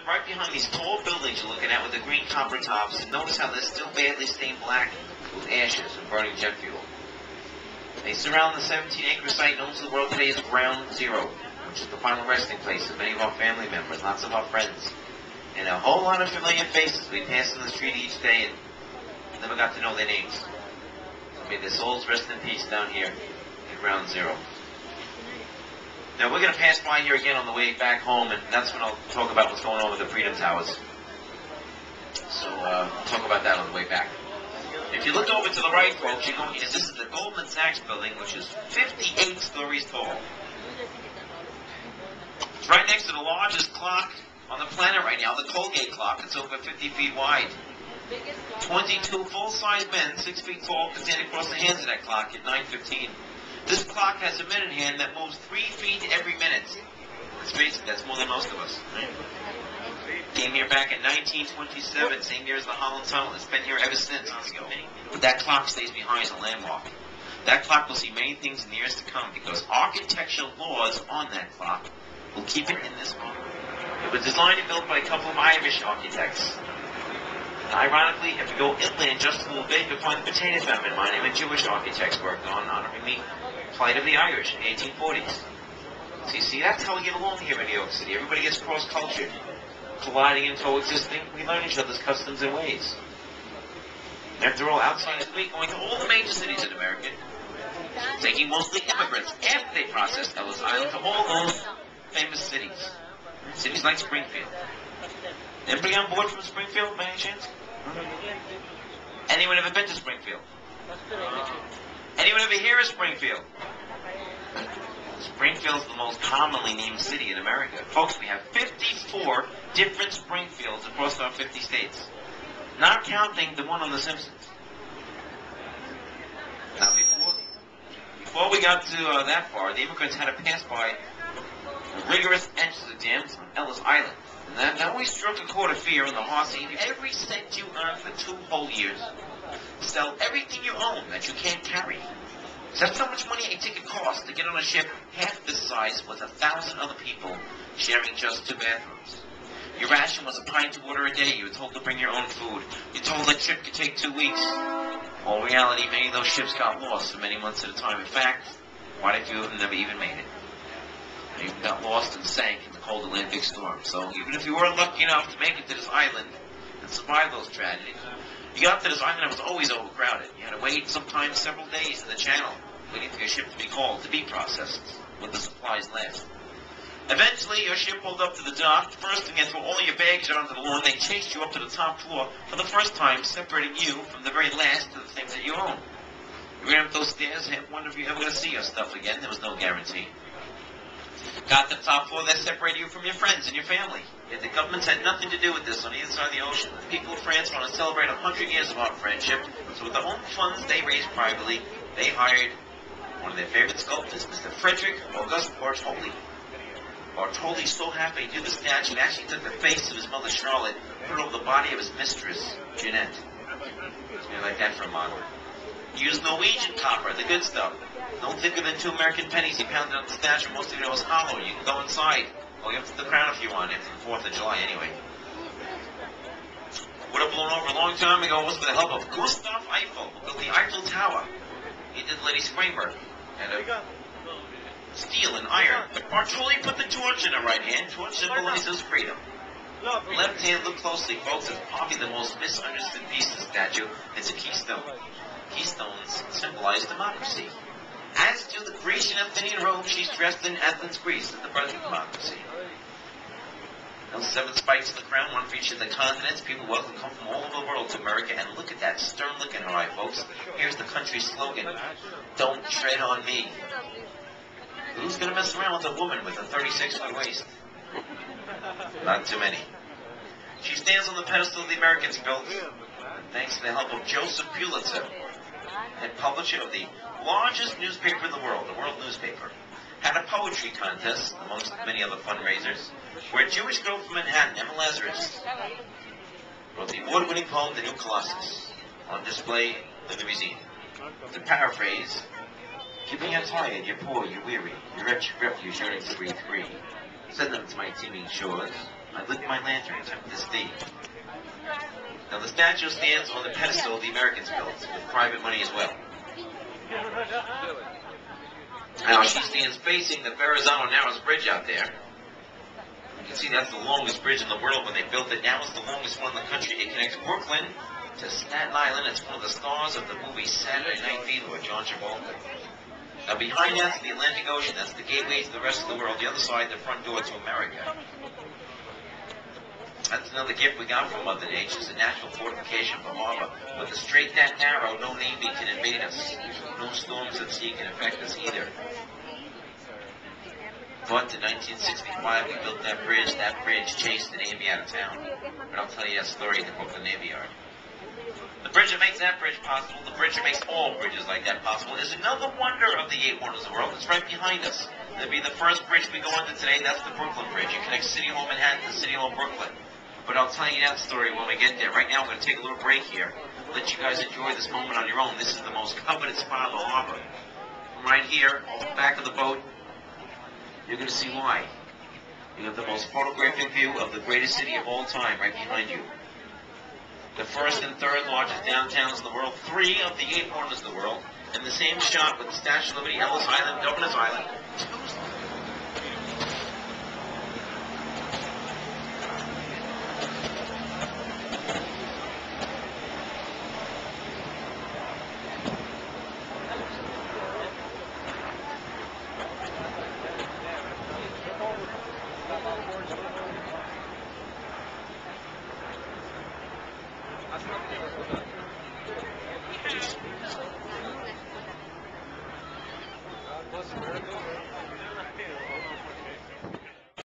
right behind these tall buildings you're looking at with the green copper tops, and notice how they're still badly stained black with ashes and burning jet fuel. They surround the 17-acre site known to the world today as Ground Zero, which is the final resting place of many of our family members, lots of our friends, and a whole lot of familiar faces we pass in the street each day and never got to know their names. So may their souls rest in peace down here at Ground Zero. Now we're going to pass by here again on the way back home, and that's when I'll talk about what's going on with the Freedom Towers. So we'll talk about that on the way back. If you look over to the right, folks, you're going to this is the Goldman Sachs building, which is 58 stories tall. It's right next to the largest clock on the planet right now, the Colgate clock. It's over 50 feet wide. 22 full-size men, 6 feet tall, can stand across the hands of that clock at 9:15. This clock has a minute hand that moves 3 feet every minute. Let's face it, that's more than most of us. Came here back in 1927, same year as the Holland Tunnel. It's been here ever since. But that clock stays behind as a landmark. That clock will see many things in the years to come because architectural laws on that clock will keep it in this moment. It was designed and built by a couple of Irish architects. Ironically, if you go inland just a little bit, you'll find the potato famine mining and Jewish architects worked on honoring the plight of the Irish in the 1840s. So you see, that's how we get along here in New York City. Everybody gets cross-cultured, colliding and coexisting. We learn each other's customs and ways. After all, outside this week, going to all the major cities in America, taking mostly immigrants after they process Ellis Island to all those famous cities. Cities like Springfield. Anybody on board from Springfield, by any chance? Anyone ever been to Springfield? Anyone ever hear of Springfield? Springfield's the most commonly named city in America. Folks, we have 54 different Springfields across our 50 states. Not counting the one on The Simpsons. Now, before we got to that far, the immigrants had to pass by rigorous entrance exams on Ellis Island. And that always struck a chord of fear in the hearts of every cent you earn for 2 whole years. Sell everything you own that you can't carry. That's how much money a ticket costs to get on a ship half this size with 1,000 other people sharing just 2 bathrooms. Your ration was a pint of water a day. You were told to bring your own food. You're told that trip could take 2 weeks. Well, in reality, many of those ships got lost for many months at a time. In fact, quite a few of them never even made it. They even got lost and sank in the cold Atlantic storm. So even if you were lucky enough to make it to this island and survive those tragedies, you got to this island and it was always overcrowded. You had to wait sometimes several days in the channel, waiting for your ship to be called to be processed, with the supplies last. Eventually, your ship pulled up to the dock. First thing, they threw all your bags out onto the lawn. They chased you up to the top floor for the first time, separating you from the very last of the things that you own. You ran up those stairs and wondered if you were ever going to see your stuff again. There was no guarantee. Got to the top floor, that separated you from your friends and your family. Yet the governments had nothing to do with this on either side of the ocean. The people of France want to celebrate 100 years of our friendship, so with their own funds they raised privately, they hired one of their favorite sculptors, Mr. Frederick Auguste Bartholdi. Bartholdi so happy to do the statue, actually took the face of his mother Charlotte, put it over the body of his mistress, Jeanette. Something like that for a model. He used Norwegian copper, the good stuff. No thicker than 2 American pennies. He pounded on the statue. Most of you know it's hollow. You can go inside. Go up to the crown if you want, after the 4th of July anyway. Would have blown over a long time ago was with the help of Gustav Eiffel, who built the Eiffel Tower. He did Lady Springberg. And steel and iron. But Bartholdi put the torch in her right hand. Torch symbolizes freedom. Left hand, look closely, folks. It's probably the most misunderstood piece of the statue. It's a keystone. Keystones symbolize democracy. As do the Grecian Athenian robe she's dressed in Athens, Greece, at the birth of democracy. Those 7 spikes in the crown, one for each of the continents. People welcome come from all over the world to America, and look at that stern look in her eye, folks. Here's the country's slogan: "Don't tread on me." Who's going to mess around with a woman with a 36-foot waist? Not too many. She stands on the pedestal the Americans built, thanks to the help of Joseph Pulitzer, head publisher of the largest newspaper in the world newspaper. Had a poetry contest, amongst many other fundraisers, where a Jewish girl from Manhattan, Emma Lazarus, wrote the award-winning poem, The New Colossus, on display in the museum. To paraphrase, keeping you tired, you're poor, you're weary, your refuge yearning to breathe free. Send them to my teeming shores. I lit my lanterns at this day. Now the statue stands on the pedestal the Americans built, with private money as well. Now she stands facing the Verrazano Narrows Bridge out there. You can see that's the longest bridge in the world when they built it. Now it's the longest one in the country. It connects Brooklyn to Staten Island. It's one of the stars of the movie Saturday Night Fever with John Travolta. Now behind that's the Atlantic Ocean. That's the gateway to the rest of the world. The other side, the front door to America. That's another gift we got from Mother Nature. It's a natural fortification for harbor. With a strait that narrow, no Navy can invade us. No storms at sea can affect us either. But in 1965, we built that bridge. That bridge chased the Navy out of town. But I'll tell you that story in the Brooklyn Navy Yard. The bridge that makes that bridge possible, the bridge that makes all bridges like that possible, is another wonder of the 8 wonders of the world. It's right behind us. It'll be the first bridge we go under today. That's the Brooklyn Bridge. It connects City Hall Manhattan to City Hall Brooklyn. But I'll tell you that story when we get there. Right now, I'm going to take a little break here. Let you guys enjoy this moment on your own. This is the most coveted spot on the harbor. From right here, on the back of the boat, you're going to see why. You have the most photographic view of the greatest city of all time right behind you. The first and third largest downtowns in the world, 3 of the 8 wonders of the world, in the same shot with the Statue of Liberty, Ellis Island, Governor's Island, 2